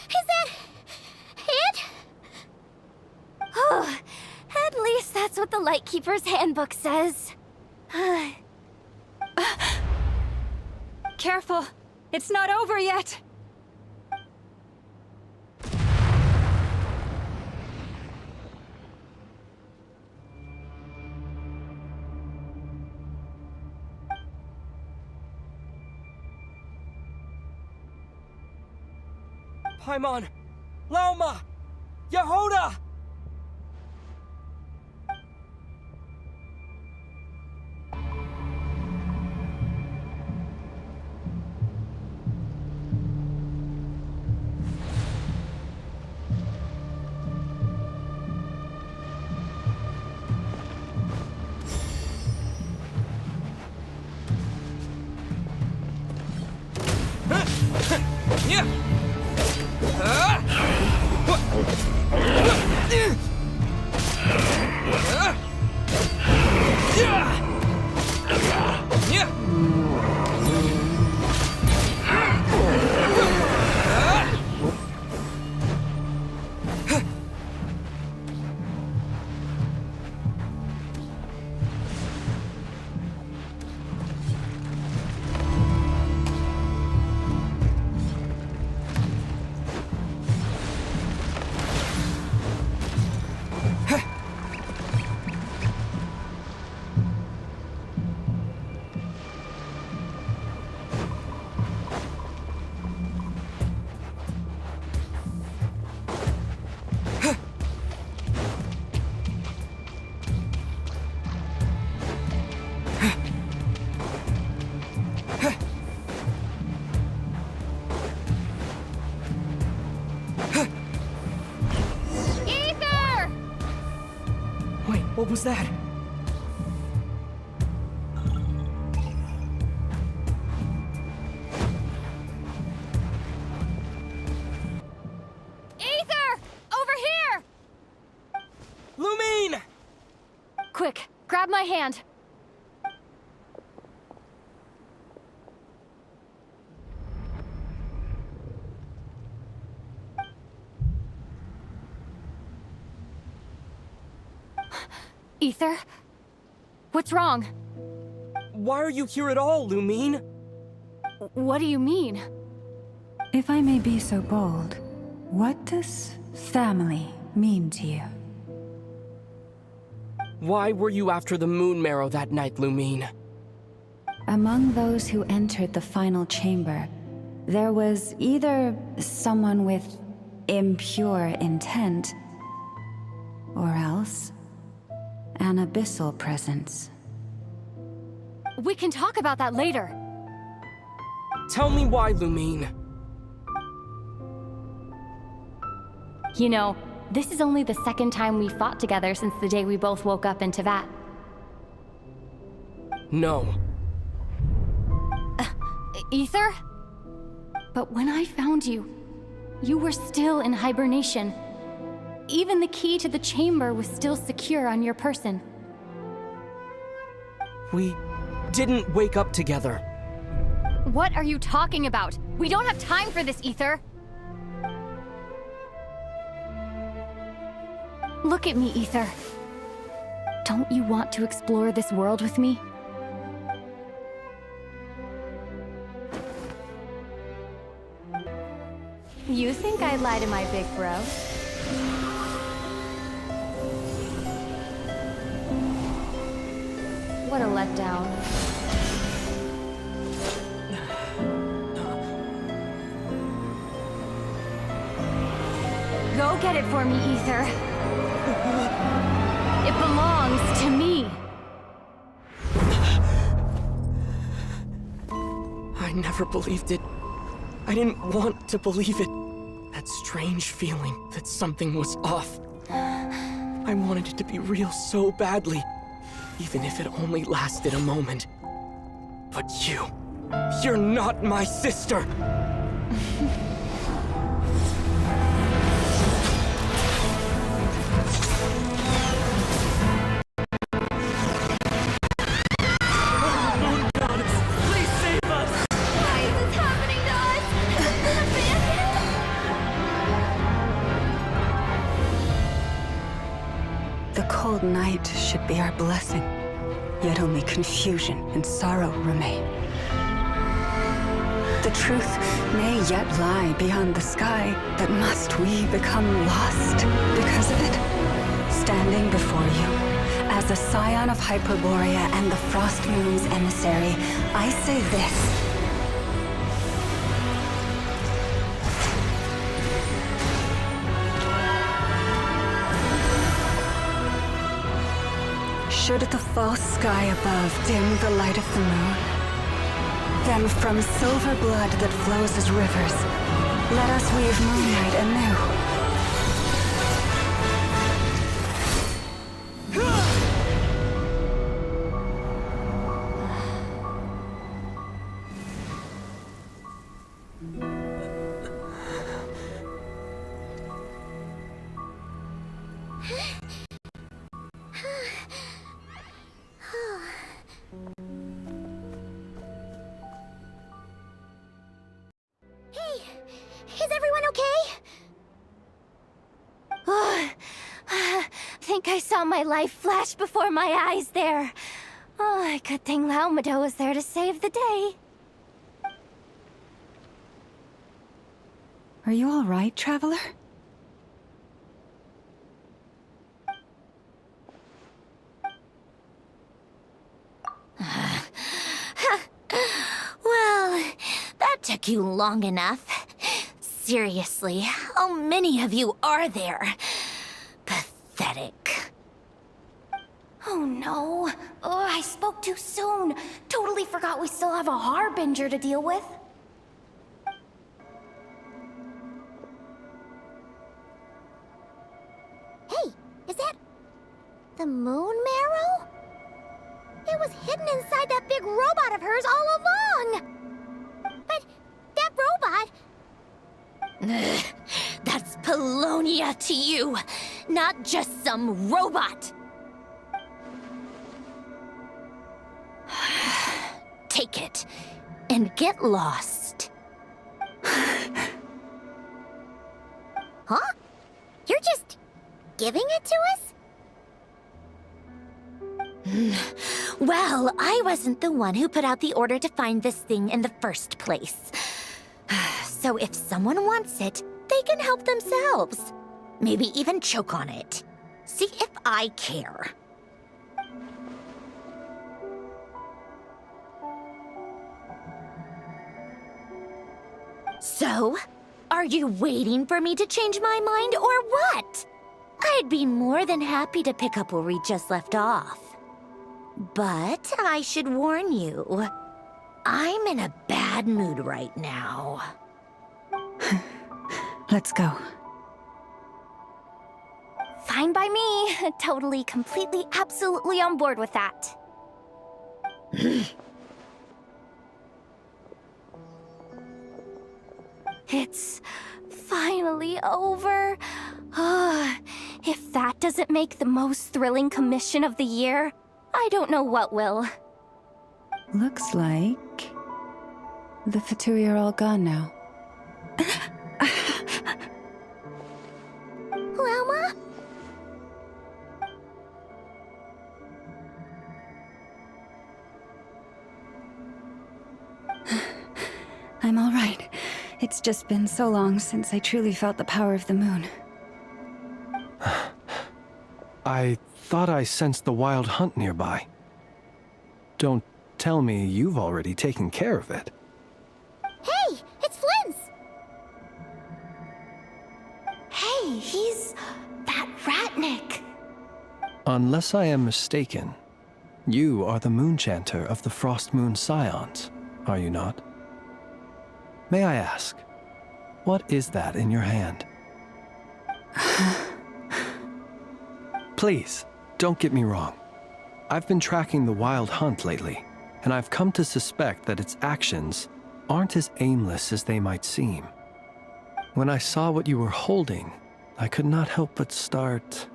Is that it? At least that's what the the Lightkeeper's handbook says. Careful! It's not over yet! Paimon! Lauma! Yehoda! Yeah! What was that? Ether! Over here! Lumine! Quick, grab my hand. Ether? What's wrong? Why are you here at all, Lumine? What do you mean? If I may be so bold, what does family mean to you? Why were you after the Moon Marrow that night, Lumine? Among those who entered the final chamber, there was either someone with impure intent, or else an abyssal presence. We can talk about that later. Tell me why, Lumine. You know, this is only the second time we fought together since the day we both woke up in Teyvat. No. Ether? But when I found you, you were still in hibernation. Even the key to the chamber was still secure on your person. We didn't wake up together. What are you talking about? We don't have time for this, Ether! Look at me, Ether. Don't you want to explore this world with me? You think I'd lie to my big bro? What a letdown. Go get it for me, Ether. It belongs to me. I never believed it. I didn't want to believe it. That strange feeling that something was off. I wanted it to be real so badly, even if it only lasted a moment. But you're not my sister! The The cold night should be our blessing, yet only confusion and sorrow remain. The truth may yet lie beyond the sky, but must we become lost because of it? Standing before you, as a scion of Hyperborea and the Frost Moon's emissary, I say this. Should the false sky above dim the light of the moon, then from silver blood that flows as rivers, let us weave moonlight anew. Is everyone okay? Think I saw my life flash before my eyes there. Oh, good thing Laumado was there to save the day. Are you all right, Traveler? Well, that took you long enough. Seriously, how many of you are there? Pathetic. Oh no. Oh, I spoke too soon. Totally forgot we still have a Harbinger to deal with. Hey, is that the moon marrow? It was hidden inside that big robot of hers all along! But that robot... That's Polonia to you, not just some robot! Take it, and get lost. Huh? You're just giving it to us? Well, I wasn't the one who put out the order to find this thing in the first place. So if someone wants it, they can help themselves. Maybe even choke on it. See if I care. So, are you waiting for me to change my mind or what? I'd be more than happy to pick up where we just left off. But I should warn you, I'm in a bad mood right now. Let's go. Fine by me. Totally, completely, absolutely on board with that. It's finally over. If that doesn't make the most thrilling commission of the year, I don't know what will. Looks like the Fatui are all gone now. Lama? I'm all right. It's just been so long since I truly felt the power of the moon. I thought I sensed the wild hunt nearby. Don't tell me you've already taken care of it. Hey, it's Flint's! Hey, he's that Ratnik. Unless I am mistaken, you are the moon chanter of the Frost Moon Scions, are you not? May I ask, what is that in your hand? Please, don't get me wrong. I've been tracking the wild hunt lately, and I've come to suspect that its actions aren't as aimless as they might seem. When I saw what you were holding, I could not help but start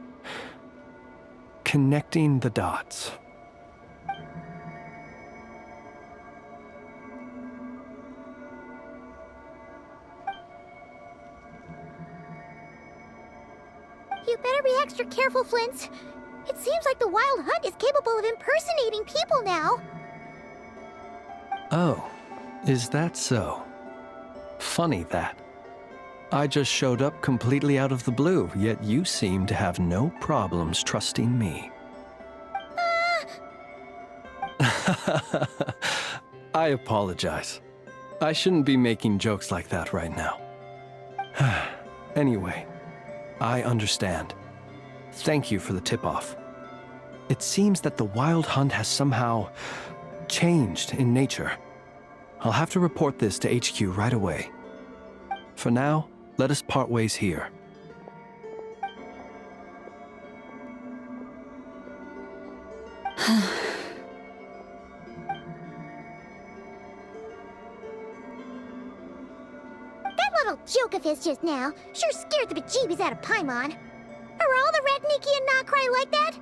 connecting the dots. You better be extra careful, Flint. It seems like the Wild Hunt is capable of impersonating people now. Oh, is that so? Funny that. I just showed up completely out of the blue, yet you seem to have no problems trusting me. I apologize. I shouldn't be making jokes like that right now. Anyway, I understand. Thank you for the tip-off. It seems that the Wild Hunt has somehow changed in nature. I'll have to report this to HQ right away. For now, let us part ways here. That little joke of his just now sure scared the bejeebies out of Paimon. Are all the Red Nikki and Nod-krai like that?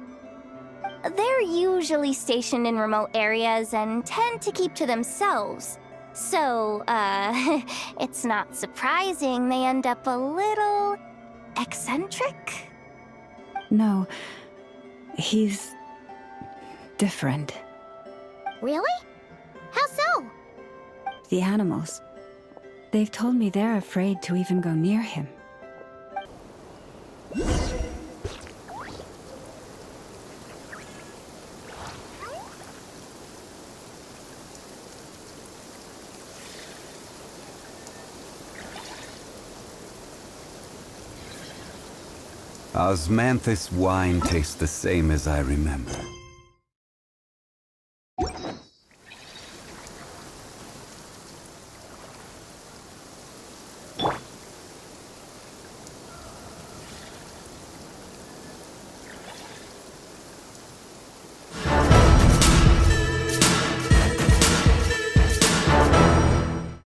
They're usually stationed in remote areas and tend to keep to themselves. So, it's not surprising they end up a little eccentric. No, he's different. Really? How so? The animals. They've told me they're afraid to even go near him. Osmanthus wine tastes the same as I remember.